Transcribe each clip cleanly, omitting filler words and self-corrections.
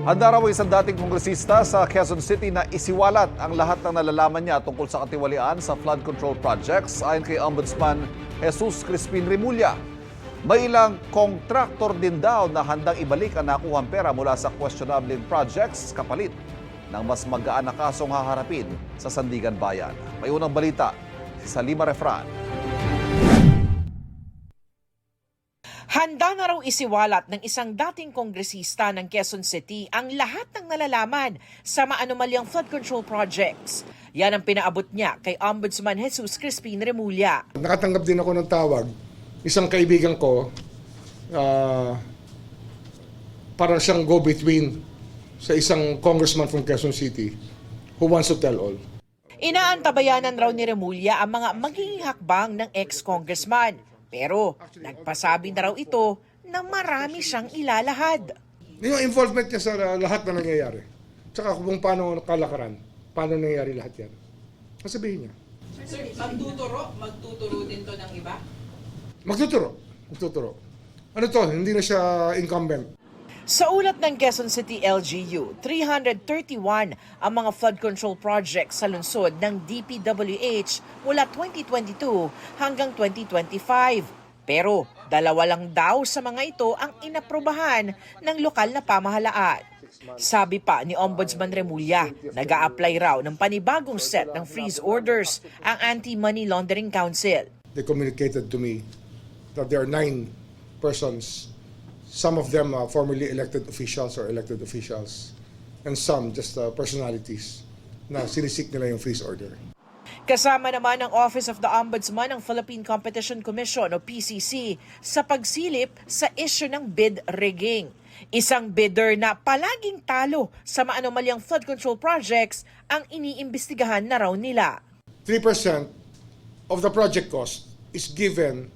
Handa raw isang dating kongresista sa Quezon City na isiwalat ang lahat ng nalalaman niya tungkol sa katiwalian sa flood control projects ayon kay Ombudsman Jesus Crispin Remulla. May ilang kontraktor din daw na handang ibalik ang nakuhang pera mula sa questionable projects kapalit ng mas magaan na kasong haharapin sa Sandigan Bayan. May unang balita si Salima Refran. Handa na raw isiwalat ng isang dating kongresista ng Quezon City ang lahat ng nalalaman sa maanomalyang flood control projects. Yan ang pinaabot niya kay Ombudsman Jesus Crispin Remulla. Nakatanggap din ako ng tawag, isang kaibigan ko, para siyang go-between sa isang congressman from Quezon City who wants to tell all. Inaantabayanan raw ni Remulla ang mga magiging hakbang ng ex-congressman. Pero nagpasabi na raw ito na marami siyang ilalahad. Yung involvement niya sa lahat na nangyayari. Tsaka kung paano kalakaran, paano nangyayari lahat yan. Masabihin niya. Sir, magtuturo din to ng iba? Magtuturo. Ano to, hindi na siya incumbent. Sa ulat ng Quezon City LGU, 331 ang mga flood control projects sa lungsod ng DPWH mula 2022 hanggang 2025. Pero 2 lang daw sa mga ito ang inaprobahan ng lokal na pamahalaan. Sabi pa ni Ombudsman Remulla, nag-a-apply raw ng panibagong set ng freeze orders ang Anti-Money Laundering Council. They communicated to me that there are 9 persons. Some of them are formerly elected officials or elected officials, and some just personalities na sinisik nila yung freeze order. Kasama naman ang Office of the Ombudsman ng Philippine Competition Commission o PCC sa pagsilip sa issue ng bid rigging. Isang bidder na palaging talo sa maanomalyang flood control projects ang iniimbestigahan na raw nila. 3% of the project cost is given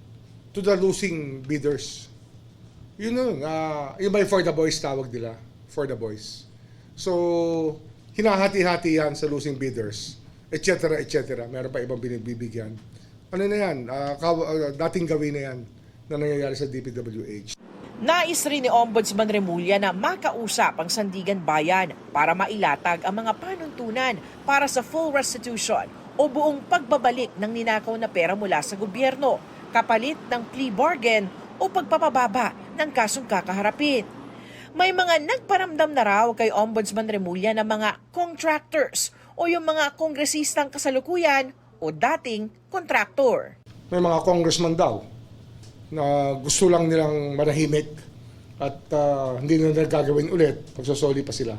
to the losing bidders. Yun yung may for the boys tawag nila, for the boys. So, hinahati-hati yan sa losing bidders, etc. Meron pa ibang binibigyan. Ano na yan, dating gawin na yan na nangyayari sa DPWH. Nais rin ni Ombudsman Remulla na makausap ang Sandigan Bayan para mailatag ang mga panuntunan para sa full restitution o buong pagbabalik ng ninakaw na pera mula sa gobyerno, kapalit ng plea bargain o pagpapababa ng kasong kakaharapin. May mga nagparamdam na raw kay Ombudsman Remulla na mga contractors o yung mga kongresistang kasalukuyan o dating kontraktor. May mga congressman daw na gusto lang nilang manahimik at hindi na nagagawin ulit pagsasoli pa sila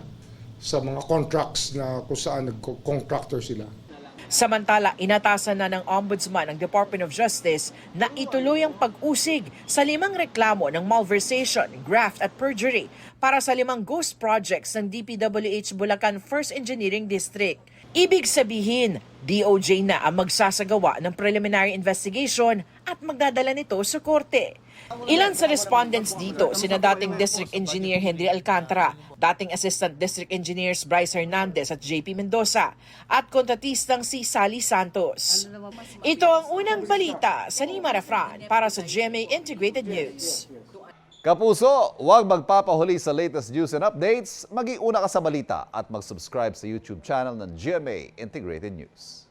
sa mga contracts na kung saan nag-contractor sila. Samantala, inatasan na ng Ombudsman ng Department of Justice na ituloy ang pag-usig sa 5 reklamo ng malversation, graft at perjury para sa 5 ghost projects ng DPWH Bulacan First Engineering District. Ibig sabihin, DOJ na ang magsasagawa ng preliminary investigation at magdadala nito sa korte. Ilan sa respondents dito, sina dating District Engineer Henry Alcantara, dating Assistant District Engineers Bryce Hernandez at JP Mendoza, at kontratistang si Sally Santos. Ito ang unang balita sa Salima Refran para sa GMA Integrated News. Kapuso, huwag magpapahuli sa latest news and updates. Mag-iuna ka sa balita at mag-subscribe sa YouTube channel ng GMA Integrated News.